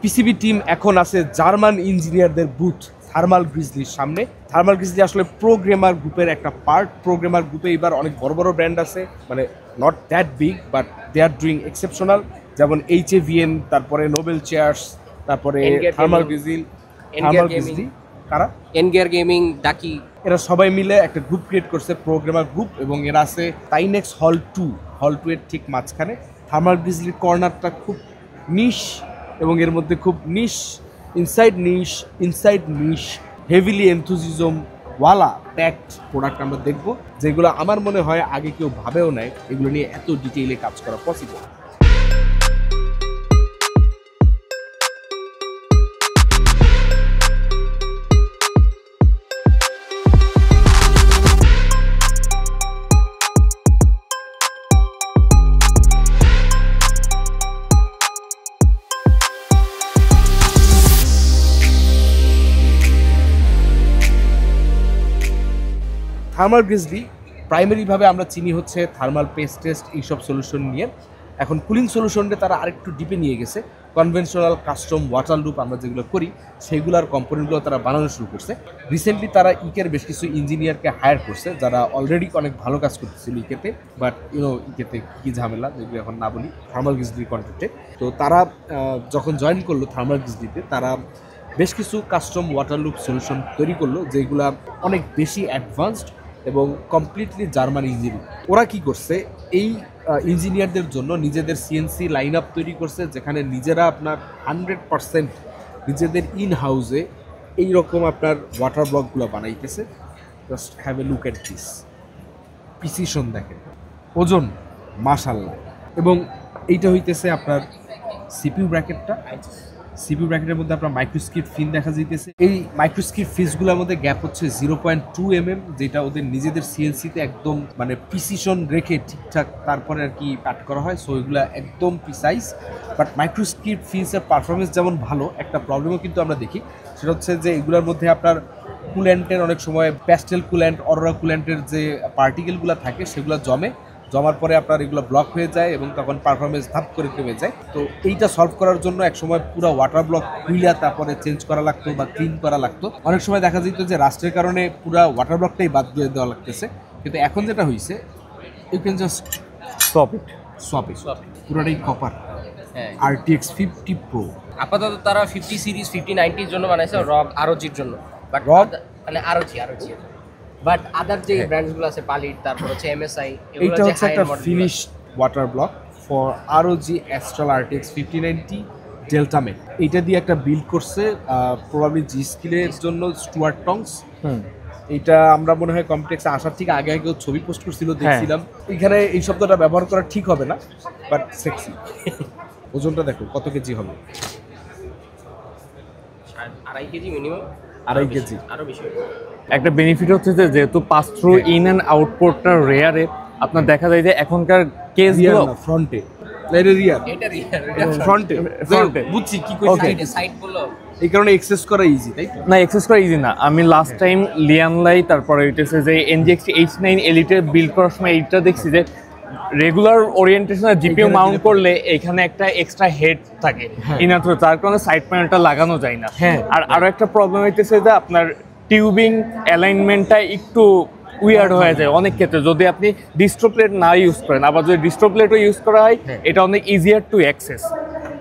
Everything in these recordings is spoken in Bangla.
পিসিবি টিম এখন আছে জার্মান ইঞ্জিনিয়ারদের বুথ থার্মাল গ্রিজলির সামনে। থার্মাল গ্রিজলি আসলে প্রোগ্রামার গ্রুপের একটা পার্ট। প্রোগ্রামার গ্রুপে এবার অনেক বড় বড় ব্র্যান্ড আছে, মানে not that big but they are doing exceptional, যেমন HAVN, তারপরে নোবেল চেয়ার্স, তারপরে থার্মাল গ্রিজলি, কারা এনগিয়ার গেমিং, ডাকি, এরা সবাই মিলে একটা গ্রুপ ক্রিয়েট করছে, প্রোগ্রামার গ্রুপ, এবং এরা আছে টাইনেক্স হল 2 এর ঠিক মাঝখানে। থার্মাল গ্রিজলির কর্নারটা খুব নিশ, এবং এর মধ্যে খুব নিশ ইনসাইড নিশ হেভিলি এনথুজিজম ওয়ালা প্যাকড প্রোডাক্ট আমরা দেখবো, যেগুলো আমার মনে হয় আগে কেউ ভাবেও নাই এগুলো নিয়ে এত ডিটেইলে কাজ করা পসিবল। থার্মাল গ্রিজলি প্রাইমারিভাবে আমরা চিনি হচ্ছে থার্মাল পেস্ট টেস্ট এইসব সলিউশন নিয়ে। এখন কুলিং সলিউশনটা তারা আরেকটু ডিপে নিয়ে গেছে। কনভেনশনাল কাস্টম ওয়াটার লুপ আমরা যেগুলো করি সেগুলোর কম্পোনেন্টগুলো তারা বানানো শুরু করছে। রিসেন্টলি তারা ইকের বেশ কিছু ইঞ্জিনিয়ারকে হায়ার করছে যারা অলরেডি অনেক ভালো কাজ করতেছিল ইকেতে, বাট ইকেতে কী ঝামেলা যেগুলো এখন না বলি থার্মাল গ্রিজলির কন্টেন্টে। তো তারা যখন জয়েন করলো থার্মাল গ্রিজলিতে, তারা বেশ কিছু কাস্টম ওয়াটার লুপ সলিউশন তৈরি করলো যেগুলো অনেক বেশি অ্যাডভান্সড এবং কমপ্লিটলি জার্মান ইঞ্জিনিয়ার। ওরা কি করছে, এই ইঞ্জিনিয়ারদের জন্য নিজেদের CNC লাইন আপ তৈরি করছে, যেখানে নিজেরা আপনার 100% নিজেদের ইন হাউসে এইরকম আপনার ওয়াটার ব্লকগুলো বানাইতেছে। Just have a look at this, precision দেখেন, ওজন মাশাআল্লাহ। এবং এইটা হইতেছে আপনার CPU ব্র্যাকেটটা। CPU ব্র্যাকেটের মধ্যে আপনার মাইক্রোস্কিপ ফিন দেখা যাইতেছে। এই মাইক্রোস্কিপ ফিসগুলোর মধ্যে গ্যাপ হচ্ছে 0.2 mm, যেটা ওদের নিজেদের CNC-তে একদম মানে প্রিসিশন রেখে ঠিকঠাক তারপরে আর কি কাট করা হয়। সো এগুলো একদম প্রিসাইজ। বাট মাইক্রোস্কিপ ফিন্সের পারফরমেন্স যেমন ভালো, একটা প্রবলেমও কিন্তু আমরা দেখি, সেটা হচ্ছে যে এগুলোর মধ্যে আপনার কুল্যান্টের অনেক সময় প্যাস্টেল কুল্যান্ট, অরোরা কুল্যান্টের যে পার্টিকেলগুলো থাকে সেগুলো জমার পরে আপনার এগুলো ব্লক হয়ে যায় এবং তখন পারফরমেন্স ধাপ করে কমে যায়। তো এইটা সলভ করার জন্য এক সময় পুরো ওয়াটার ব্লক খুইলা তারপরে চেঞ্জ করা লাগতো বা ক্লিন করা লাগতো। অনেক সময় দেখা যেত যে রাস্টের কারণে পুরো ওয়াটার ব্লকটাই বাদ দিয়ে দেওয়া লাগতেছে, কিন্তু এখন যেটা হয়েছে ইউ ক্যান জাস্ট সোয়াপ ইট পুরোটাই কপার। RTX 50 Pro আপাতত তারা 50 সিরিজ 5090 জন্য বানাইছে, ROG-র জন্য, বাট মানে ROG বাট আদার যে ব্র্যান্ডসগুলো আছে পালিট, তারপর হচ্ছে MSI, এটা হচ্ছে একটা finished water block for ROG Astral RTX 5090 delta Mac. এইটা দিয়ে একটা বিল্ড করছে প্রবাবলি জি স্কিলের জন্য স্টুয়ার্ট টংস। এইটা আমরা মনে হয় কমপ্লেক্সে আসার ঠিক আগে কেউ ছবি পোস্ট করছিল, দেখছিলাম। এখানে এই শব্দটা ব্যবহার করা ঠিক হবে না, বাট সেক্সি। ওজনটা দেখো কত কেজি হবে, 2.5 কেজি মিনিমাম, 2.5 কেজি, আরো বেশি। একটা বেনিফিট হচ্ছে যে যেহেতু পাস থ্রু ইন অ্যান্ড আউটপোর্টটা রেয়ারে, আপনার দেখা যায় যে এখনকার কেসগুলো ফ্রন্টে বুঝছি কি এই কারণে এক্সেস করা ইজি, তাই না? এক্সেস করা ইজি না। আমি লাস্ট টাইম লিয়ানলাই তারপরে হইতেছে যে NGX H9 এলিটে বিল্ড করার সময় এইটা দেখছি যে রেগুলার ওরিয়েন্টেশনে জিপিইউ মাউন্ট করলে এখানে একটা এক্সট্রা হেড থাকে ইনার থ্রু, যার কারণে সাইড প্যানেলটা লাগানো যায় না। আর আরো একটা প্রবলেম হইতেছে যে আপনার টিউবিং অ্যালাইনমেন্টটা একটু উইয়ার্ড হয়ে যায় অনেক ক্ষেত্রে যদি আপনি ডিস্ট্রো প্লেট না ইউজ করেন। আবার যদি ডিস্ট্রো প্লেটও ইউজ করা হয় এটা অনেক ইজিয়ার টু অ্যাক্সেস,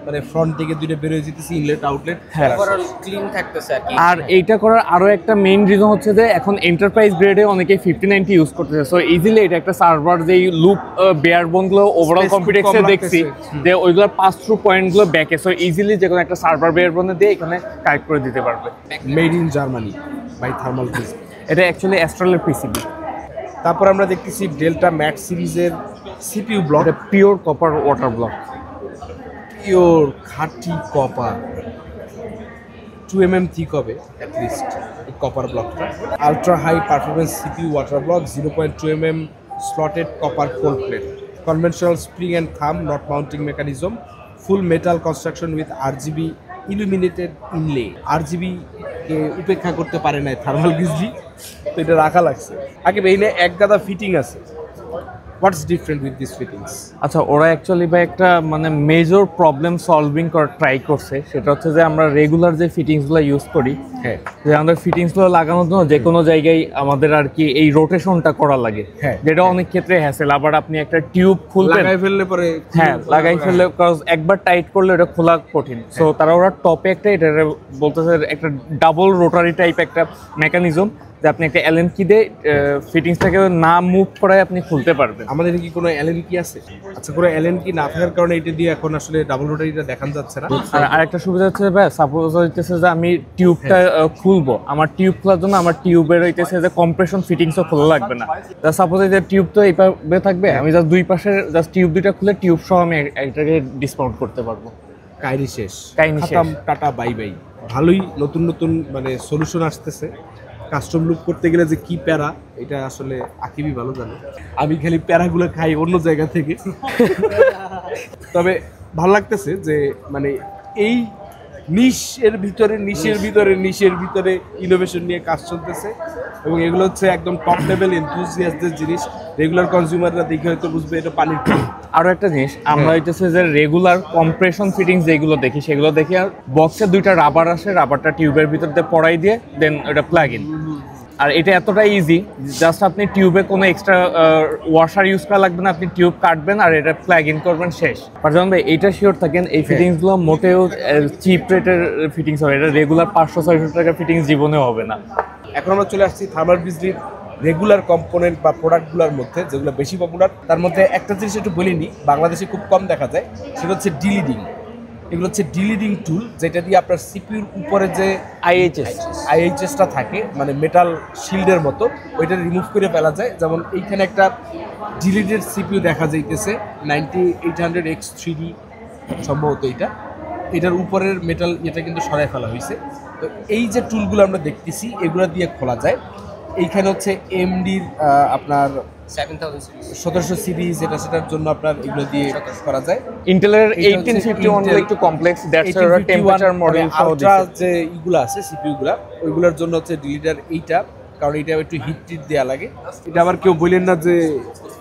মানে ফ্রন্ট থেকে দুইটা বের হয়ে যেতেছে, ইনলেট আউটলেট ওভারঅল ক্লিন থাকতেছে আর কি। আর এইটা করার আরো একটা মেইন রিজন হচ্ছে যে এখন এন্টারপ্রাইজ গ্রেডে অনেকে 5090 ইউজ করতেছে। সো ইজিলি এটা একটা সার্ভার যেই লুপ বেয়ার বোনগুলো ওভারঅল কম্পিউটারে দেখছি যে ওইগুলোর পাস থ্রু পয়েন্টগুলো ব্যাকে, সো ইজিলি যে কোনো একটা সার্ভার বেয়ার বোনে দিয়ে এখানে কানেক্ট করে দিতে পারবে। Made in Germany by Thermal Grizzly. এটা অ্যাকচুয়ালি অ্যাস্ট্রালের পিসিবি। তারপর আমরা দেখতেছি ডেল্টা ম্যাট সিরিজের CPU block, pure copper water block, pure খাঁটি কপার, 2 mm থিক হবে অ্যাটলিস্ট এই কপার ব্লকটা। Ultra high performance CPU water block, 0.2 mm slotted copper cold plate, conventional spring and thumb nut mounting mechanism, full metal construction with RGB illuminated inlay. RGB কে উপেক্ষা করতে পারে নাই থার্মাল গ্রিজলি, তো এটা রাখা লাগছে। আগে বেইনে এক গাদা ফিটিং আছে, হোয়াটস ডিফারেন্ট উইথ দিস ফিটিংস? আচ্ছা, ওরা অ্যাকচুয়ালি ভাই একটা মানে মেজর প্রবলেম সলভিং করার ট্রাই করছে। সেটা হচ্ছে যে আমরা রেগুলার যে ফিটিংসগুলো ইউজ করি, হ্যাঁ, যে আমাদের ফিটিংসগুলো লাগানোর জন্য যে কোনো জায়গায় আমাদের আর কি এই রোটেশনটা করা লাগে, হ্যাঁ, যেটা অনেক ক্ষেত্রে হ্যাসেল। আবার আপনি একটা টিউব খুলবেন, লাগাই ফেললে পরে, হ্যাঁ লাগাই ফেললে একবার টাইট করলে এটা খোলা কঠিন। সো তারা ওরা টপে একটা এটা বলতেছে একটা ডাবল রোটারি টাইপ একটা মেকানিজম, যে আপনি একটা অ্যালেন কি দিয়ে ফিটিংসটাকে না মুভ করায় আপনি খুলতে পারবেন। আমাদের কি কোনো অ্যালেন কি আছে? আচ্ছা, কোনো অ্যালেন কি না থাকার কারণে এটা দিয়ে এখন আসলে ডাবল রোটারিটা দেখান যাচ্ছে না। আর আরেকটা সুবিধা হচ্ছে ভাই, সাপোজ হইতেছে যে আমি টিউবটা খুলবো, আমার টিউব খোলার জন্য আমার টিউবের হইতেছে যে কম্প্রেশন ফিটিংসও খোলা লাগবে না। সাপোজ এই যে টিউব তো এইভাবে থাকবে, আমি জাস্ট দুই পাশে জাস্ট টিউব দুইটা খুলে টিউব সহ আমি এটাকে ডিসমাউন্ট করতে পারবো। কাহিনী শেষ, কাহিনী শেষ। খতম, টাটা বাই বাই। ভালোই নতুন নতুন মানে সলিউশন আসতেছে। কাস্টম লুক করতে গেলে যে কি প্যারা, এটা আসলে আকিবই ভালো জানে। আমি খালি প্যারাগুলো খাই অন্য জায়গা থেকে। তবে ভালো লাগতেছে যে মানে এই নিশের ভিতরে ইনোভেশন নিয়ে কাজ চলতেছে, এবং এগুলো হচ্ছে একদম টপ লেভেল এনথুজিয়াস্টদের জিনিস। রেগুলার কনজিউমাররা দেখে হয়তো বুঝবে এটা পানির ট্যাঙ্ক। আরো একটা জিনিস, আমরা হইতেছে যে রেগুলার কম্প্রেশন ফিটিংস যেগুলো দেখি সেগুলো দেখি, আর বক্সে দুইটা রাবার আসে, রাবারটা টিউবের ভিতর দিয়ে পড়াই দিয়ে দেন ওটা প্লাগ ইন। আর এটা এতটা ইজি, জাস্ট আপনি টিউবে কোনো এক্সট্রা ওয়াশার ইউজ করা লাগবে না, আপনি টিউব কাটবেন আর এটা প্লাগ ইন করবেন, শেষ। আর যেমন ভাই এইটা শিওর থাকেন, এই ফিটিংসগুলো মোটেও চিপ রেটের ফিটিংস হবে, এটা রেগুলার 500-600 টাকার ফিটিংস জীবনেও হবে না। এখন আমরা চলে আসছি থার্মাল বিজলির রেগুলার কম্পোনেন্ট বা প্রোডাক্টগুলোর মধ্যে, যেগুলো বেশি পপুলার। তার মধ্যে একটা জিনিস একটু বলিনি, বাংলাদেশে খুব কম দেখা যায়, সেটা হচ্ছে ডিলিডিং। এগুলো হচ্ছে ডিলিডিং টুল, যেটা দিয়ে আপনার সিপিউর উপরে যে আইএইচএসটা থাকে, মানে মেটাল শিল্ডের মতো, ওইটা রিমুভ করে ফেলা যায়। যেমন এইখানে একটা ডিলিডেড সিপিউ দেখা যাইতেছে 9800X3D সম্ভবত, এটার উপরের মেটাল এটা কিন্তু সরাই ফেলা হয়েছে। তো এই যে টুলগুলো আমরা দেখতেছি, এগুলো দিয়ে খোলা যায়। এইখানে হচ্ছে এমডির আপনার 1700 সিরিজ, এটা সেটার জন্য আপনার এগুলো দিয়ে করা যায়। ইন্টেলের 1851 একটু কমপ্লেক্স, দ্যাটস এর টেম্পারেচার মডেল সহ যে ইগুলো আছে সিপিইউগুলো, ওইগুলোর জন্য হচ্ছে ডিলিটার এইটা, কারণ এটা একটু হিট টিট দেওয়া লাগে। এটা আবার কেউ বলেন না যে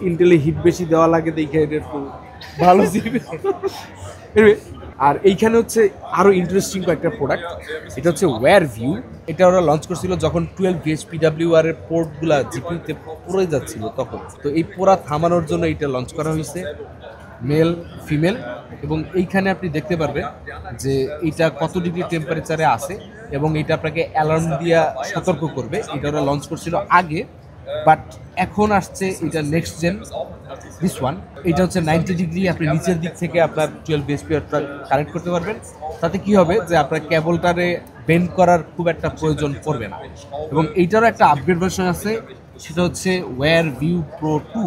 ইন্টেলে হিট বেশি দেওয়া লাগে দেখে এটা একটু ভালো সিপিইউ। আর এইখানে হচ্ছে আরো ইন্টারেস্টিং একটা প্রোডাক্ট, এটা হচ্ছে ওয়্যার ভিউ। এটা ওরা লঞ্চ করছিল যখন 12 গেজ PWR এর পোর্টগুলা জিপিইউতে পড়ে যাচ্ছিল তখন। তো এই পোড়া থামানোর জন্য এটা লঞ্চ করা হয়েছে, মেল ফিমেল। এবং এইখানে আপনি দেখতে পারবেন যে এটা কত ডিগ্রি টেম্পারেচারে আছে, এবং এটা আপনাকে অ্যালার্ম দিয়া সতর্ক করবে। এটা ওরা লঞ্চ করছিল আগে, বাট এখন আসছে এটা নেক্সট জেন, দিস ওয়ান। এটা হচ্ছে 90 ডিগ্রি, আপনি নিচের দিক থেকে আপনার 12 বিএসপিটা কানেক্ট করতে পারবেন। তাতে কি হবে যে আপনার কেবলটারে বেন্ড করার খুব একটা প্রয়োজন পড়বে না। এবং এইটারও একটা আপগ্রেড ভার্সন আছে, সেটা হচ্ছে ওয়্যার ভিউ প্রো 2।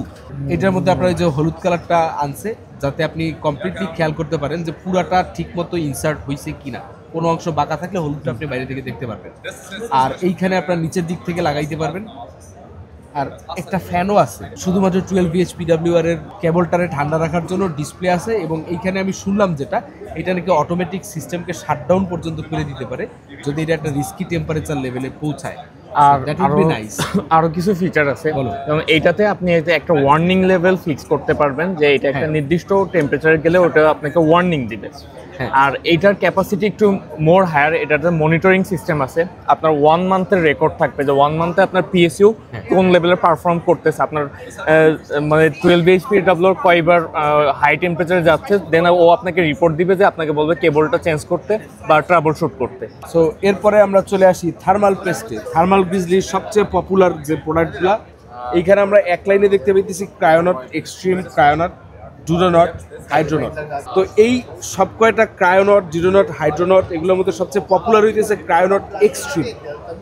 এটার মধ্যে আপনার যে হলুদ কালারটা আনছে, যাতে আপনি কমপ্লিটলি খেয়াল করতে পারেন যে পুরাটা ঠিক মতো ইনসার্ট হয়েছে কিনা। কোনো অংশ বাঁকা থাকলে হলুদটা আপনি বাইরে থেকে দেখতে পারবেন। আর এইখানে আপনার নিচের দিক থেকে লাগাইতে পারবেন। আর একটা ফ্যানও আছে, শুধুমাত্র 12 VH PWR এর কেবলটারে ঠান্ডা রাখার জন্য ডিসপ্লে আছে। এবং এইখানে আমি শুনলাম যেটা, এটা নাকি অটোমেটিক সিস্টেমকে শাটডাউন পর্যন্ত করে দিতে পারে যদি এটা একটা রিস্কি টেম্পারেচার লেভেলে পৌঁছায়। আর আরো কিছু ফিচার আছে, যেমন এইটাতে আপনি একটা ওয়ার্নিং লেভেল ফিক্স করতে পারবেন, যে এটা একটা নির্দিষ্ট টেম্পারেচারে গেলে ওটা আপনাকে ওয়ার্নিং দিবে। আর এইটার ক্যাপাসিটি একটু মোর হায়ার, এটাতে মনিটরিং সিস্টেম আছে। আপনার 1 মান্থের রেকর্ড থাকবে, যে 1 মান্থে আপনার পিএসইউ কোন লেভেলে পারফর্ম করতেছে, আপনার মানে 12 বিএইচপিডব্লিউ কয়বার হাই টেম্পারেচারে যাচ্ছে, দেন ও আপনাকে রিপোর্ট দিবে, যে আপনাকে বলবে কেবলটা চেঞ্জ করতে বা ট্রাবল শুট করতে। সো এরপরে আমরা চলে আসি থার্মাল পেস্টে। থার্মাল বিজলির সবচেয়ে পপুলার যে প্রোডাক্টগুলো, এইখানে আমরা এক লাইনে দেখতে পেতেছি ক্রায়োনট এক্সট্রিম, ক্রায়োনট ডুডোনট, হাইড্রোনট। তো এই সব কয়টা ক্রায়োনট, ডুডোনট, হাইড্রোনট, এগুলোর মধ্যে সবচেয়ে পপুলার হইতেছে ক্রায়োনট এক্সট্রিম।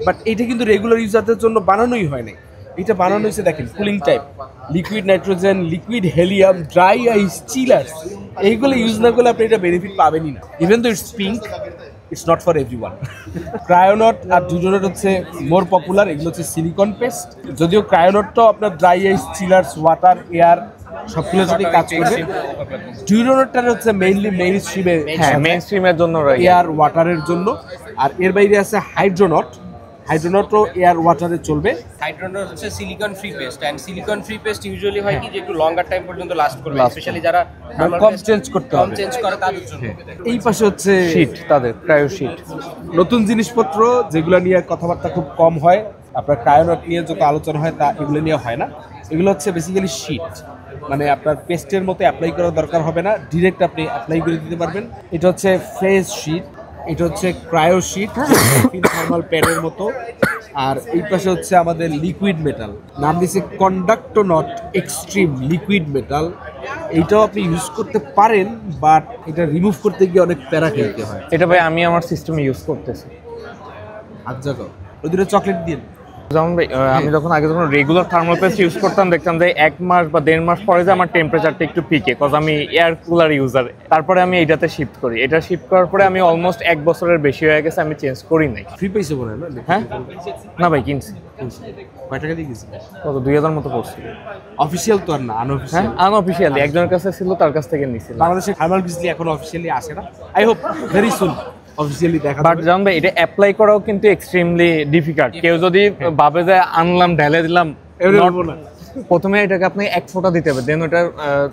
বাট এটা কিন্তু রেগুলার ইউজারদের জন্য বানানোই হয় না। এটা বানানো হয়েছে দেখেন cooling type, liquid nitrogen, liquid helium, dry ice, chillers. এইগুলো ইউজ না করলে আপনি এটা বেনিফিট পাবেনই না। Even though it's pink, it's not for everyone. Kryonaut আর ডুডোনট হচ্ছে মোর পপুলার, এগুলো হচ্ছে সিলিকন পেস্ট। যদিও ক্রায়োনটটাও আপনার ড্রাই আইস, চিলার্স, ওয়াটার, এয়ার সবগুলো যদি কাজ করবে। ডুডোনটটা হচ্ছে মেইনলি মেইন স্ট্রিমের জন্য, এয়ার ওয়াটারের জন্য। আর এর বাইরে আছে হাইড্রোনট। হাইড্রোনটও এয়ার ওয়াটারে চলবে। হাইড্রোনট হচ্ছে silicone free paste, and silicone free paste usually হয় কি যে একটু লঙ্গার টাইম পর্যন্ত লাস্ট করবে, স্পেশালি যারা কম চেঞ্জ করতে কম হবে। চেঞ্জ করে তাদের জন্য। এই পাশে হচ্ছে শীট, তাদের ক্রায়ো শীট। নতুন জিনিসপত্র যেগুলো নিয়ে কথাবার্তা খুব কম হয়, আপনার ক্রায়োনট নিয়ে যত আলোচনা হয় তা এগুলো নিয়ে হয় না। এগুলো হচ্ছে বেসিক্যালি শীট, মানে আপনার পেস্টের মতো অ্যাপ্লাই করার দরকার হবে না, ডিরেক্ট আপনি অ্যাপ্লাই করে দিতে পারবেন। এটা হচ্ছে ফেস শীট, এটা হচ্ছে ক্রায়ো শীট থার্মাল প্যাডের মতো। আর এই পাশে হচ্ছে আমাদের লিকুইড মেটাল, নাম দিয়েছে কন্ডাক্টোনট এক্সট্রিম লিকুইড মেটাল। এইটাও আপনি ইউজ করতে পারেন, বাট এটা রিমুভ করতে গিয়ে অনেক প্যারা খেতে হয়। এটা ভাই আমি আমার সিস্টেমে ইউজ করতেছি। হাত জাগাও, ওই দুটো চকলেট দিয়ে। যেমন ভাই আমি যখন আগে যখন রেগুলার থার্মাল পেস্ট ইউজ করতাম, দেখতাম যে 1 মাস বা 1.5 মাস পরে যে আমার টেম্পারেচারটা একটু পিকে, কজ আমি এয়ার কুলার ইউজার। তারপরে আমি এটাতে শিফট করি। এটা শিফট করার পরে আমি অলমোস্ট 1 বছরের বেশি হয়ে গেছে, আমি চেঞ্জ করি নাই। ফ্রি পাইছে মনে হয় না? হ্যাঁ না ভাই, কিনছি। কয় টাকা দিয়ে গেছি? কত 2000 মতো পড়ছিল। অফিসিয়াল তো আর না, হ্যাঁ আনঅফিসিয়াল। আনঅফিসিয়ালি একজনের কাছে ছিল, তার কাছ থেকে নিয়েছিলাম। বাংলাদেশে থার্মাল গ্রিজলি এখন অফিসিয়ালি আসে না, I hope very soon officially দেখা বাট যাবে। জান ভাই এটা অ্যাপ্লাই করাও কিন্তু এক্সট্রিমলি ডিফিকাল্ট। কেউ যদি ভাবে যে আনলাম ঢেলে দিলাম, এভাবে not- বলবো না। প্রথমে এটাকে আপনি 1 ফোঁটা দিতে হবে, দেন ওটা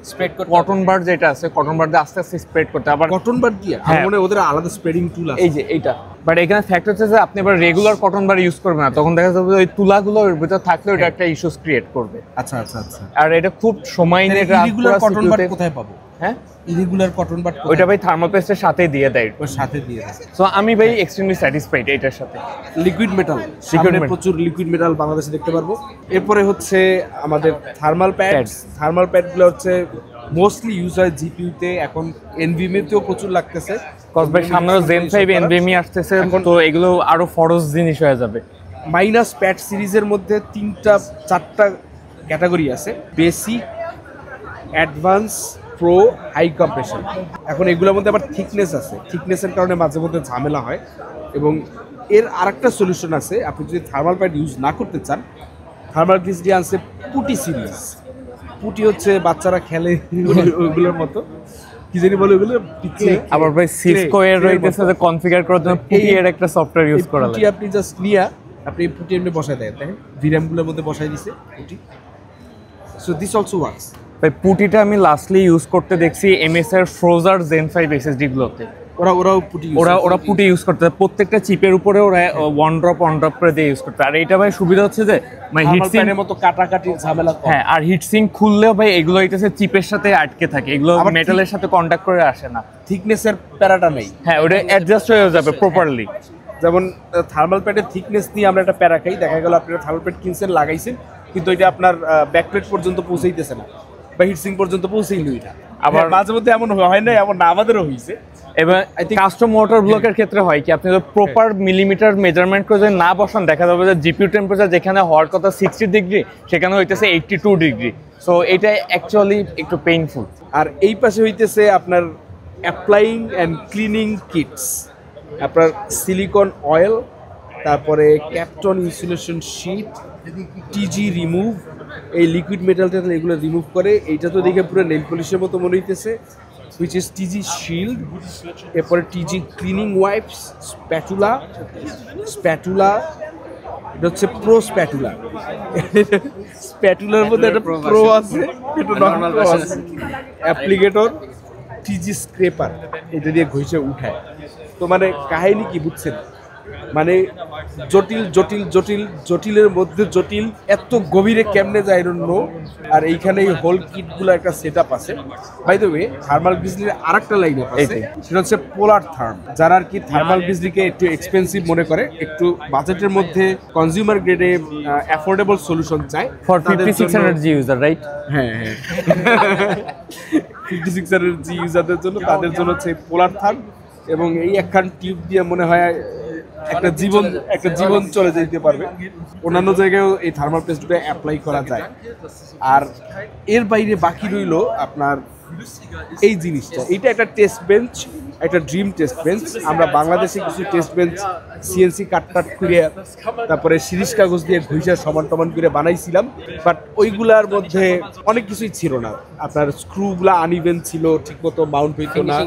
স্প্রেড করতে কটন বার যেটা আছে, কটন বার দিয়ে আস্তে আস্তে স্প্রেড করতে হবে। আবার কটন বার দিয়ে আমার হ্যাঁ। মনে হয় ওদের আলাদা স্প্রেডিং টুল আছে। এই যে এইটা, বাট এখানে ফ্যাক্ট হচ্ছে যে আপনি এবার রেগুলার কটন বার ইউজ করবেন না, তখন দেখা যাবে যে ওই তুলাগুলো ওর ভিতর থাকলে ওটা একটা ইস্যুস ক্রিয়েট করবে। আচ্ছা আচ্ছা আচ্ছা। আর এটা খুব সময় নিয়ে ইরেগুলার কটন বার কোথায় পাবো? হ্যাঁ ইরেগুলার কটন বার ওইটা ভাই থার্মাল পেস্টের সাথে দিয়ে দেয়। ওর সাথে দিয়ে দেয়। সো আমি ভাই এক্সট্রিমলি স্যাটিসফাইড এটার সাথে। Liquid metal, Liquid metal। প্রচুর লিকুইড মেটাল বাংলাদেশে দেখতে পারবো। এরপরে হচ্ছে আমাদের থার্মাল প্যাড। Pads। থার্মাল প্যাডগুলো হচ্ছে মোস্টলি ইউজ হয় জিপিইউতে, এখন এনভিএমএ তেও প্রচুর লাগতেছে। কজ ভাই সামনে জেন 5 এনভিএমই আসতেছে, তো এগুলো আরো ফরজ জিনিস হয়ে যাবে। মাইনাস প্যাড সিরিজের মধ্যে 3-4টা ক্যাটাগরি আছে: basic, advance, pro, high compression. এখন এগুলোর মধ্যে আবার থিকনেস আছে, থিকনেসের কারণে মাঝে মধ্যে ঝামেলা হয়। এবং এর আরেকটা সলিউশন আছে, আপনি যদি থার্মাল প্যাড ইউজ না করতে চান, থার্মাল গ্রিজলি আনছে পুটি সিরিজ। পুটি হচ্ছে বাচ্চারা খেলে ওইগুলোর মতো, কি জানি বলে ওগুলো, আবার ভাই সিসকো এর রইতেছে যে কনফিগার করার জন্য পুটি এর একটা সফটওয়্যার ইউজ করা পুটি লাগে। আপনি জাস্ট নিয়া আপনি পুটি এমনি বসায় দেন, দেখেন ভিরামগুলোর মধ্যে বসায় দিছে পুটি। So this also works. ভাই পুটিটা আমি লাস্টলি ইউজ করতে দেখছি এমএস এর ফ্রোজার জেন 5 এসএসডি গুলোতে। ওরাও পুটি ওরা পুটি ইউজ করতে, প্রত্যেকটা চিপের উপরে ওরা ওয়ান ড্রপ করে দিয়ে ইউজ করতে। আর এইটা ভাই সুবিধা হচ্ছে যে মানে হিটসিং হিটসিং এর মতো কাটাকাটি ঝামেলা কম। হ্যাঁ, আর হিটসিং খুললেও ভাই এগুলো হইতেছে চিপের সাথে আটকে থাকে, এগুলো আবার মেটালের সাথে কন্টাক্ট করে আসে না। থিকনেসের প্যারাটা নেই। হ্যাঁ, ওটা অ্যাডজাস্ট হয়ে যাবে প্রপারলি। যেমন থার্মাল প্যাডের থিকনেস নিয়ে আমরা একটা প্যারা খাই, দেখা গেল আপনারা থার্মাল প্যাড কিনছেন, লাগাইছেন, কিন্তু এটা আপনার ব্যাকপ্লেট পর্যন্ত পৌঁছাইতেছে না বা হিটসিং পর্যন্ত পৌঁছেইলই না। আবার মাঝে মধ্যে এমন হয় না, এমন না আমাদেরও হয়েছে। এবার কাস্টম মোটর ব্লকের ক্ষেত্রে হয় কি, আপনি যদি প্রপার মিলিমিটার মেজারমেন্ট করে যদি না বসান, দেখা যাবে যে জিপিইউ টেম্পারেচার যেখানে হওয়ার কথা 60 ডিগ্রি সেখানে হইতেছে 82 ডিগ্রি। সো এটা অ্যাকচুয়ালি একটু পেইনফুল। আর এই পাশে হইতেছে আপনার অ্যাপ্লাইং অ্যান্ড ক্লিনিং কিটস, আপনার সিলিকন অয়েল, তারপরে ক্যাপটন ইনসুলেশন শীট, টিজি রিমুভ, এই লিকুইড মেটালটা এগুলো রিমুভ করে। এইটা তো দেখে পুরো নেল পলিশের মতো মনে হইতেছে, which is TG Shield, এরপরে TG ক্লিনিং ওয়াইপস, স্প্যাটুলা, এটা হচ্ছে প্রো স্প্যাটুলা। স্প্যাটুলার মধ্যে একটা প্রো আছে, এটা নর্মাল আছে। অ্যাপ্লিকেটর, টিজি স্ক্রেপার, এটা দিয়ে ঘষে উঠায়। তো মানে কাহিনী কি বুঝছেন, মানে জটিল জটিল জটিল জটিলের মধ্যে জটিল, এত গভীরে কেমনে যায় নো। আর এইখানে এই হোল কিটগুলো একটা সেটআপ আছে। বাই দ্য ওয়ে, থার্মাল গ্রিজলির আরেকটা লাইন আছে, সেটা হচ্ছে পোলার থার্ম। যারা আর কি থার্মাল গ্রিজলিকে একটু এক্সপেন্সিভ মনে করে, একটু বাজেটের মধ্যে কনজিউমার গ্রেডে অ্যাফোর্ডেবল সলিউশন চায়, ফর 5600 জি ইউজার, রাইট? হ্যাঁ হ্যাঁ 5600 জি ইউজারদের জন্য, তাদের জন্য হচ্ছে পোলার থার্ম। এবং এই একখান টিউব দিয়ে মনে হয় একটা জীবন চলে যেতে পারবে। অন্যান্য জায়গায়ও এই থার্মাল পেস্টটা অ্যাপ্লাই করা যায়। আর এর বাইরে বাকি রইল আপনার এই জিনিসটা, এটা একটা টেস্ট বেঞ্চ, একটা ড্রিম টেস্ট বেঞ্চ। আমরা বাংলাদেশে কিছু টেস্ট বেঞ্চ সিএনসি কাট করে তারপরে সিরিজ কাগজ দিয়ে ঘুষা সমান টমান করে বানাইছিলাম, বাট ওইগুলার মধ্যে অনেক কিছুই ছিল না। আপনার স্ক্রুগুলা আনইভেন ছিল, ঠিকমতো মাউন্ট হইতো না,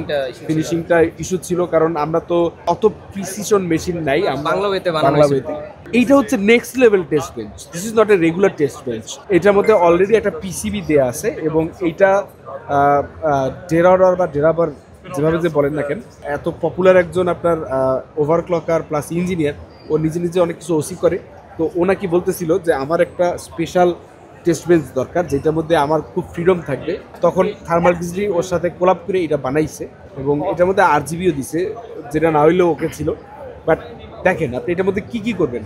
ফিনিশিংটা ইস্যু ছিল, কারণ আমরা তো অত প্রিসিশন মেশিন নাই বাংলা ওয়েতে বাংলা ওয়েতে। এইটা হচ্ছে next level taste bench, this is not a regular test bench. এটার মধ্যে অলরেডি একটা পিসিবি দেয়া আছে এবং এইটা ডেরাডার বা ডেরাবার যেভাবে যে বলেন না কেন, এত পপুলার একজন আপনার ওভারক্লকার প্লাস ইঞ্জিনিয়ার, ও নিজে নিজে অনেক কিছু ওসি করে। তো ও নাকি বলতেছিল যে আমার একটা স্পেশাল টেস্ট বেঞ্চ দরকার যেটার মধ্যে আমার খুব ফ্রিডম থাকবে। তখন থার্মাল বিজলি ওর সাথে কোলাপ করে এটা বানাইছে এবং এটার মধ্যে RGBও দিছে, যেটা না হইলেও ওকে ছিল। বাট দেখেন আপনি এটার মধ্যে কি করবেন,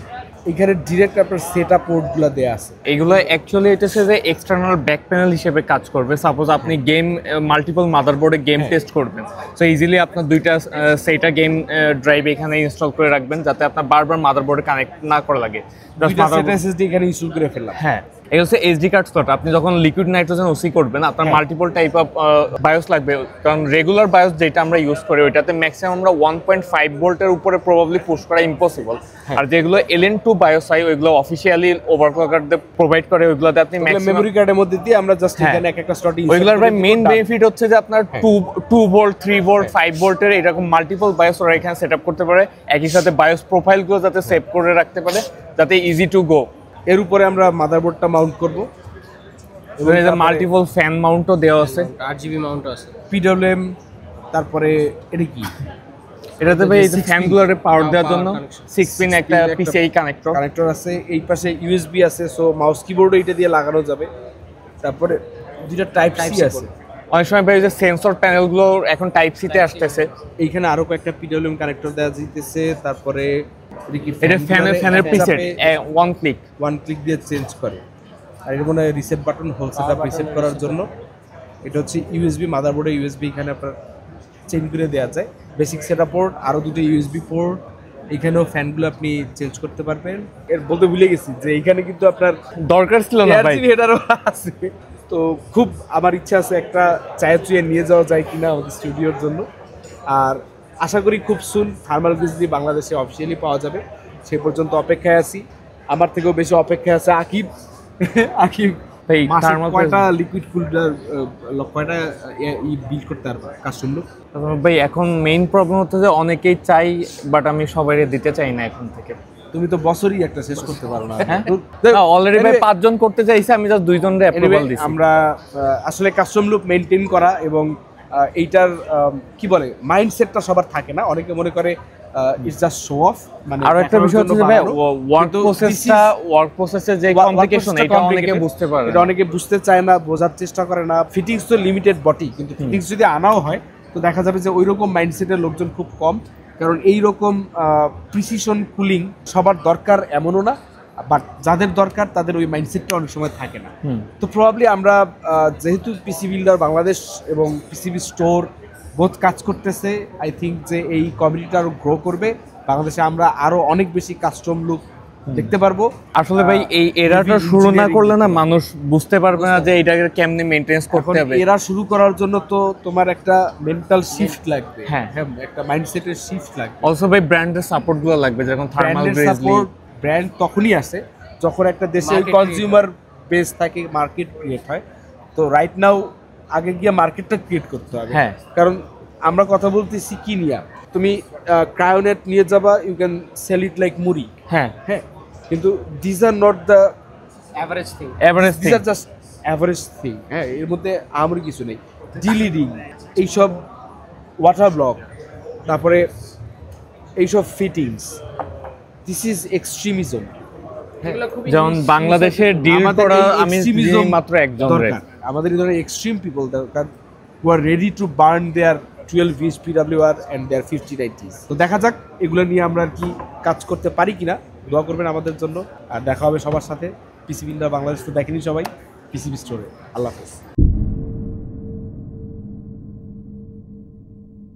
এখানে ডিরেক্ট আপনার সেট আপ পোর্টগুলো দেওয়া আছে। এগুলো অ্যাকচুয়ালি এটা যে এক্সটার্নাল ব্যাক প্যানেল হিসেবে কাজ করবে। সাপোজ আপনি গেম মাল্টিপল মাদারবোর্ডে গেম টেস্ট করবেন, সো ইজিলি আপনার দুইটা সেইটা গেম ড্রাইভ এখানে ইনস্টল করে রাখবেন যাতে আপনার বারবার মাদারবোর্ডে কানেক্ট না করা লাগে। SSD এখানে ইনস্টল করে ফেললাম। হ্যাঁ, এই হচ্ছে এসডি কার্ড স্লট। আপনি যখন লিকুইড নাইট্রোজেন ওসি করবেন আপনার মাল্টিপল টাইপ অফ বায়োস লাগবে, কারণ রেগুলার বায়োস যেটা আমরা ইউজ করি ওইটাতে ম্যাক্সিমাম আমরা 1.5 ভোল্টের উপরে প্রবাবলি পুশ করা ইম্পসিবল। আর যেগুলো LN2 বায়োস হয় ওইগুলো অফিশিয়ালি ওভারক্লকারদের প্রোভাইড করে, ওইগুলোতে আপনি মেমরি কার্ডের মধ্যে দিয়ে আমরা জাস্ট এখানে একটা স্লট ইনস্টল করি। ওইগুলোর ভাই মেইন বেনিফিট হচ্ছে যে আপনার 2 ভোল্ট 3 ভোল্ট 5 ভোল্টের এরকম মাল্টিপল বায়োস ওরা এখানে সেটআপ করতে পারে, একই সাথে বায়োস প্রোফাইলগুলো যাতে সেভ করে রাখতে পারে যাতে ইজি টু গো। এর উপরে আমরা মাদারবোর্ডটা মাউন্ট করব এবং এর মাল্টিপল ফ্যান মাউন্টও দেওয়া আছে, RGB মাউন্টও আছে, PWM। তারপরে এটা কি, এটাতে ভাই এই যে ফ্যানগুলোরে পাওয়ার দেওয়ার জন্য 6 পিন একটা PCI কানেক্টর আছে, এই পাশে USB আছে, সো মাউস কিবোর্ডও এটা দিয়ে লাগানো যাবে। তারপরে দুইটা টাইপ সি আছে। অনেক সময় ভাই যে সেন্সর প্যানেলগুলো এখন টাইপ সি তে আসতেছে, এইখানে আরো কয়েকটা PWM কানেক্টর দেওয়া যাইতেছে। তারপরে এটা ফ্যানের প্রিসেট ওয়ান ক্লিক দিয়ে চেঞ্জ করে। আর এর মনে reset button, whole setup reset করার জন্য। এটা হচ্ছে USB, মাদারবোর্ডে USB এখানে আপনার চেঞ্জ করে দেওয়া যায়। বেসিক সেটআপ পোর্ট, আরো দুটো USB পোর্ট, এখানেও ফ্যানগুলো আপনি চেঞ্জ করতে পারবেন। এর বলতে ভুলে গেছি যে এখানে কিন্তু আপনার দরকার ছিল না ভাই, হেডারও আছে। তো খুব আমার ইচ্ছা আছে একটা চায়ে চুয়ে নিয়ে যাওয়া যায় কিনা আমাদের স্টুডিওর জন্য। আর আশা করি খুব সুন থার্মাল বিজলি বাংলাদেশে অফিসিয়ালি পাওয়া যাবে, সে পর্যন্ত অপেক্ষায় আছি। আমার থেকেও বেশি অপেক্ষায় আছে আকিব। আকিব ভাই কয়টা লিকুইড কুলার কয়টা বিল করতে পারবে কাস্টম লুক? ভাই এখন মেইন প্রবলেম হচ্ছে যে অনেকেই চাই বাট আমি সবাইকে দিতে চাই না এখন থেকে। তুমি তো বছরই একটা শেষ করতে পারো না। অলরেডি ভাই 5 জন করতে চাইছে, আমি জাস্ট 2 জনের অ্যাপ্রুভাল দিছি। আমরা আসলে কাস্টম লুক মেইনটেইন করা এবং এইটার কি বলে মাইন্ডসেটটা সবার থাকে না, অনেকে মনে করে ইটস জাস্ট শো অফ। মানে আর একটা বিষয় হচ্ছে ভাই ওয়ার্ক প্রসেসে যে কমপ্লিকেশন এটা অনেকে বুঝতে পারে, এটা অনেকে বুঝতে চায় না, বোঝার চেষ্টা করে না। ফিটিংস তো লিমিটেড বডি, কিন্তু ফিটিংস যদি আনাও হয় তো দেখা যাবে যে ওইরকম মাইন্ডসেটের লোকজন খুব কম, কারণ এইরকম প্রিসিশন কুলিং সবার দরকার এমনও না, বাট যাদের দরকার তাদের ওই মাইন্ডসেটটা অনেক সময় থাকে না। তো প্রবাবলি আমরা যেহেতু পিসি বিল্ডার বাংলাদেশ এবং পিসিবি স্টোর বোধ কাজ করতেছে, আই থিঙ্ক যে এই কমিউনিটিটা আরো গ্রো করবে বাংলাদেশে। আমরা আরো অনেক বেশি কাস্টম লুক দেখতে পারবো। আসলে ভাই এই এরাটা শুরু না করলে না মানুষ বুঝতে পারবে না যে এটাকে কেমনে মেইনটেনেন্স করতে হবে। এরা শুরু করার জন্য তো তোমার একটা মেন্টাল শিফট লাগবে, হ্যাঁ একটা মাইন্ডসেটের শিফট লাগবে। অলসো ভাই ব্র্যান্ডের সাপোর্টগুলো লাগবে, যেমন থার্মাল গ্রেজলি। ব্র্যান্ড তখনই আসে যখন একটা দেশে কনজিউমার বেস থাকে, মার্কেট ক্রিয়েট হয়। তো রাইট নাও আগে গিয়ে মার্কেটটা ক্রিয়েট করতে হবে। হ্যাঁ, কারণ আমরা কথা বলতেছি কি নিয়ে, তুমি ক্রায়োনেট নিয়ে যাবা, you can sell it like মুড়ি। হ্যাঁ হ্যাঁ, কিন্তু this are not the average thing, this are just average thing. হ্যাঁ, এর মধ্যে আমার কিছু নেই। ডিলিডিং, এইসব ওয়াটার ব্লক, তারপরে এইসব ফিটিংস, দিস ইজ এক্সট্রিমিজম। যেমন বাংলাদেশের ডিল করা আমি মাত্র একজন দরকার, আমাদের এই ধরনের এক্সট্রিম পিপল দরকার who are ready to burn their 12 PWR and their 5090s। তো দেখা যাক এগুলো নিয়ে আমরা আর কি কাজ করতে পারি কিনা, দোয়া করবেন আমাদের জন্য। আর দেখা হবে সবার সাথে পিসি বিল্ডার বাংলাদেশ। তো দেখেনি সবাই পিসিবি স্টোরে। আল্লাহ হাফেজ।